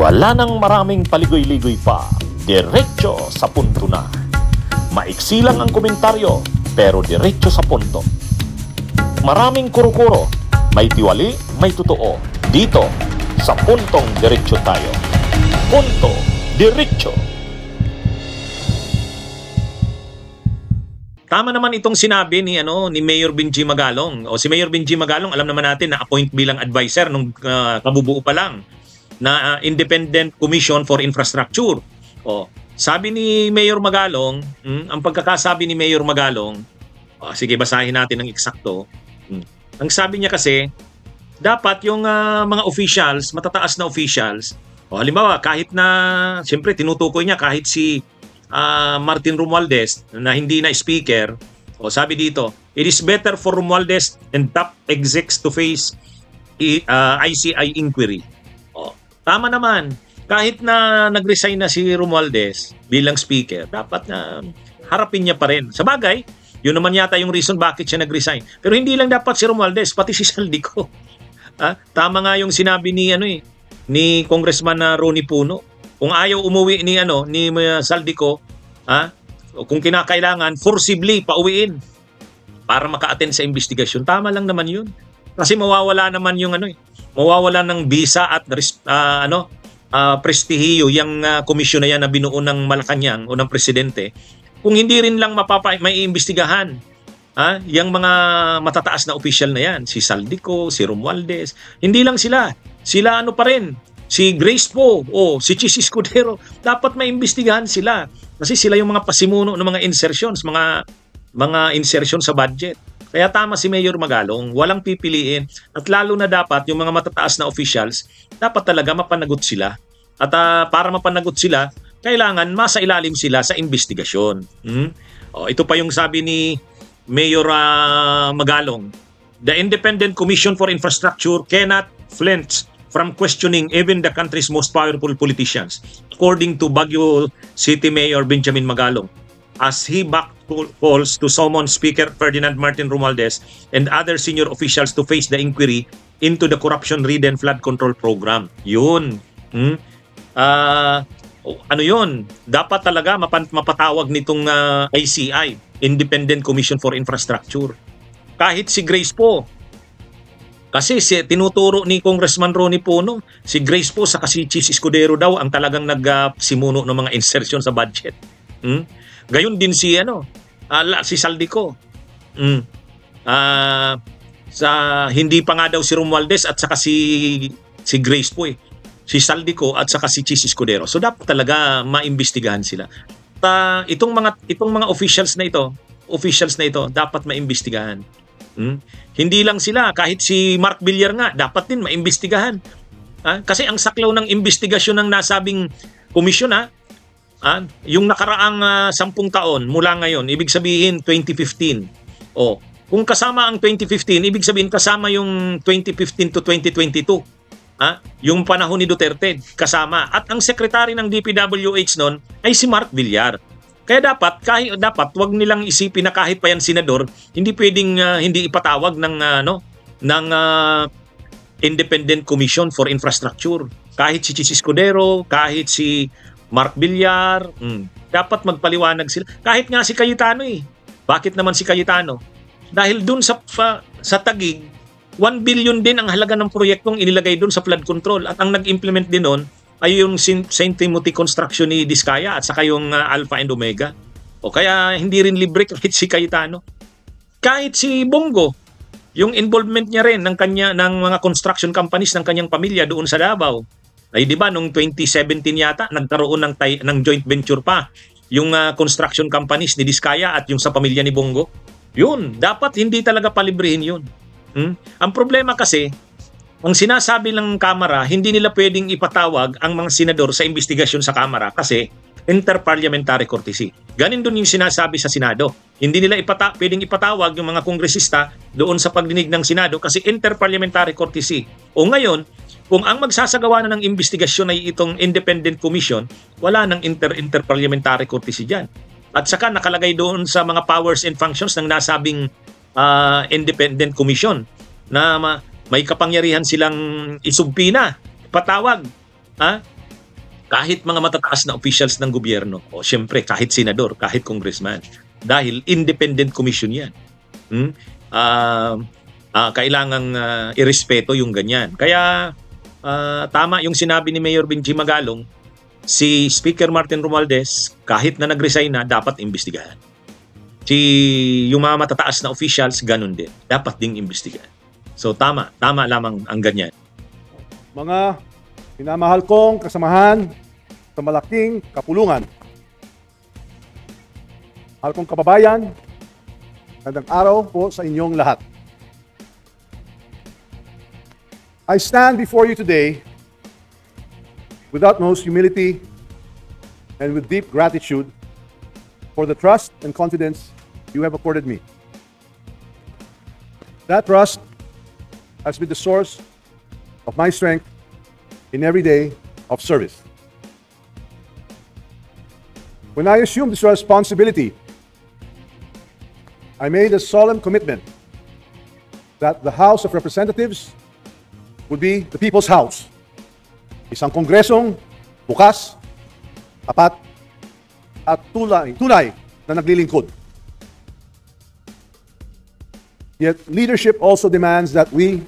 Wala nang maraming paligoy-ligoy pa, diretso sa punto na. Maiksi lang ang komentaryo, pero diretso sa punto. Maraming kuro-kuro, may tiwali, may totoo. Dito, sa Puntong Diretso tayo. Punto Diretso. Tama naman itong sinabi ni Mayor Benji Magalong. O si Mayor Benji Magalong, alam naman natin na appoint bilang advisor nung kabubuo pa lang na Independent Commission for Infrastructure. O sabi ni Mayor Magalong, ang pagkakasabi ni Mayor Magalong, sige basahin natin ng eksakto. Ang sabi niya kasi, dapat yung mga officials, matataas na officials, halimbawa kahit na, siyempre tinutukoy niya kahit si Martin Romualdez na hindi na speaker, sabi dito, it is better for Romualdez and top execs to face ICI inquiry. Tama naman, kahit na nag-resign na si Romualdez bilang speaker, dapat na harapin niya pa rin. Sa bagay, yun naman yata yung reason bakit siya nag-resign. Pero hindi lang dapat si Romualdez, pati si Saldico. Tama nga yung sinabi ni Congressman Ronnie Puno. Kung ayaw umuwi ni Saldico, kung kinakailangan forcibly pauwiin para maka-attend sa investigasyon. Tama lang naman 'yun. Kasi mawawala naman yung mawawala ng visa at prestihiyo yung komisyon na yan na binuo ng Malacanang o ng presidente. Kung hindi rin lang may iimbestigahan yung mga matataas na opisyal na yan, si Saldico, si Romualdez, hindi lang sila pa rin, si Grace Poe o si Chis Escudero, dapat maimbestigahan sila kasi sila yung mga pasimuno ng mga insertions, mga insertion sa budget. Kaya tama si Mayor Magalong, walang pipiliin at lalo na dapat yung mga matataas na officials, dapat talaga mapanagot sila. At para mapanagot sila, kailangan masailalim sila sa investigasyon. Ito pa yung sabi ni Mayor Magalong, the Independent Commission for Infrastructure cannot flinch from questioning even the country's most powerful politicians, according to Baguio City Mayor Benjamin Magalong, as he back calls to summon Speaker Ferdinand Martin Romualdez and other senior officials to face the inquiry into the corruption-ridden flood control program. Yun. Yun? Dapat talaga mapatawag nitong ICI, Independent Commission for Infrastructure. Kahit si Grace Poe. Kasi tinuturo ni Congressman Ronnie Puno, si Grace Poe sa si Chis Escudero daw ang talagang nagsimuno ng mga insertion sa budget. Gayon din si Saldico. Hindi pa nga daw si Romualdez at saka si Grace Poe. Si Saldico at saka si Chis Escudero. So dapat talaga maimbestigahan sila. Itong mga officials na ito dapat maimbestigahan. Hindi lang sila, kahit si Mark Villar nga dapat din maimbestigahan. Kasi ang saklaw ng investigasyon ng nasabing komisyon yung nakaraang 10 taon mula ngayon, ibig sabihin 2015. Kung kasama ang 2015, ibig sabihin kasama yung 2015 to 2022. Yung panahon ni Duterte kasama. At ang sekretary ng DPWH noon ay si Mark Villar. Kaya dapat wag nilang isipin na kahit pa yan senador, hindi pwedeng hindi ipatawag ng Independent Commission for Infrastructure. Kahit si Chis Escudero, kahit si Mark Villar, dapat magpaliwanag sila. Kahit nga si Cayetano Bakit naman si Cayetano? Dahil dun sa Taguig, 1 billion din ang halaga ng proyektong inilagay dun sa flood control. At ang nag-implement din nun ay yung St. Timothy Construction ni Diskaya at saka yung Alpha and Omega. Kaya hindi rin libre kahit si Cayetano. Kahit si Bongo, yung involvement niya rin ng mga construction companies ng kanyang pamilya doon sa Davao. Ay di ba nung 2017 yata nagkaroon ng joint venture pa yung construction companies ni Diskaya at yung sa pamilya ni Bongo. Yun, dapat hindi talaga palibrehin yun. Ang problema kasi, ang sinasabi ng Kamara, hindi nila pwedeng ipatawag ang mga senador sa investigasyon sa Kamara kasi interparliamentary courtesy. Ganin doon yung sinasabi sa Senado. Hindi nila pwedeng ipatawag yung mga kongresista doon sa pagdinig ng Senado kasi interparliamentary courtesy. Ngayon, kung ang magsasagawa na ng investigasyon ay itong Independent Commission, wala nang interparliamentary courtesy dyan. At saka nakalagay doon sa mga powers and functions ng nasabing Independent Commission na may kapangyarihan silang isumpina, patawag kahit mga matataas na officials ng gobyerno, o siyempre kahit senador, kahit congressman, dahil independent commission yan. Kailangang irespeto yung ganyan. Kaya tama yung sinabi ni Mayor Benji Magalong, si Speaker Martin Romualdez, kahit na nag-resign na, dapat imbestigahan. Yung mga matataas na officials, ganun din. Dapat ding imbestigahan. So tama lamang ang ganyan. Mga minamahal kong kasamahan sa malaking kapulungan. Mahal kong kababayan, magandang araw po sa inyong lahat. I stand before you today with utmost humility and with deep gratitude for the trust and confidence you have accorded me. That trust has been the source of my strength in every day of service. When I assumed this responsibility, I made a solemn commitment that the House of Representatives would be the people's house. Isang kongresong bukas, tapat, at tunay na naglilingkod. Yet leadership also demands that we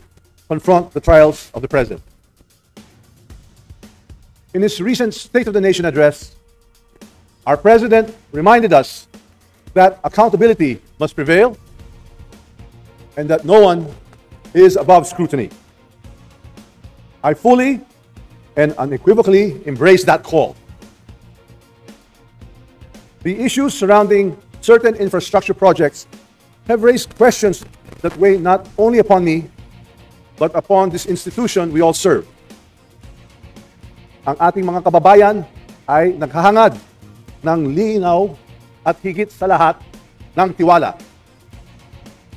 confront the trials of the President. In his recent State of the Nation address, our President reminded us that accountability must prevail and that no one is above scrutiny. I fully and unequivocally embrace that call. The issues surrounding certain infrastructure projects have raised questions that weigh not only upon me, but upon this institution we all serve. Ang ating mga kababayan ay naghahangad ng linaw at higit sa lahat ng tiwala.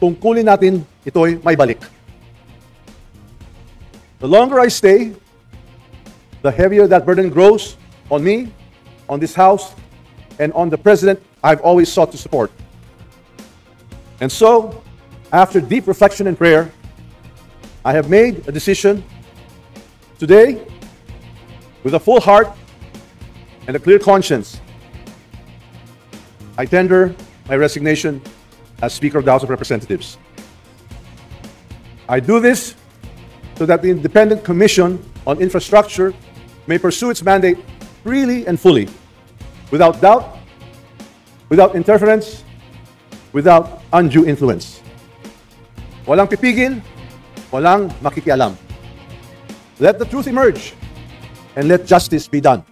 Tungkulin natin ito'y may balik. The longer I stay, the heavier that burden grows on me, on this House, and on the President I've always sought to support. And so, after deep reflection and prayer, I have made a decision today with a full heart and a clear conscience. I tender my resignation as Speaker of the House of Representatives. I do this so that the Independent Commission on Infrastructure may pursue its mandate freely and fully, without doubt, without interference, without undue influence. Walang pipigil, walang makikialam. Let the truth emerge and let justice be done.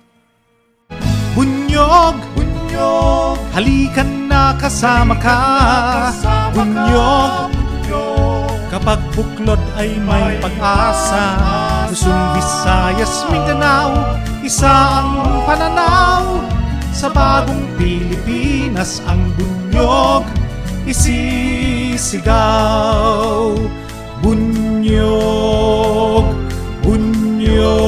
Bunyog, bunyog, halikan na kasama ka. Bunyog, kapag buklod ay may pag-asa. Luzon, Visayas, Mindanao, isa ang pananaw. Sa bagong Pilipinas ang bunyog isisigaw. Bunyog, bunyog.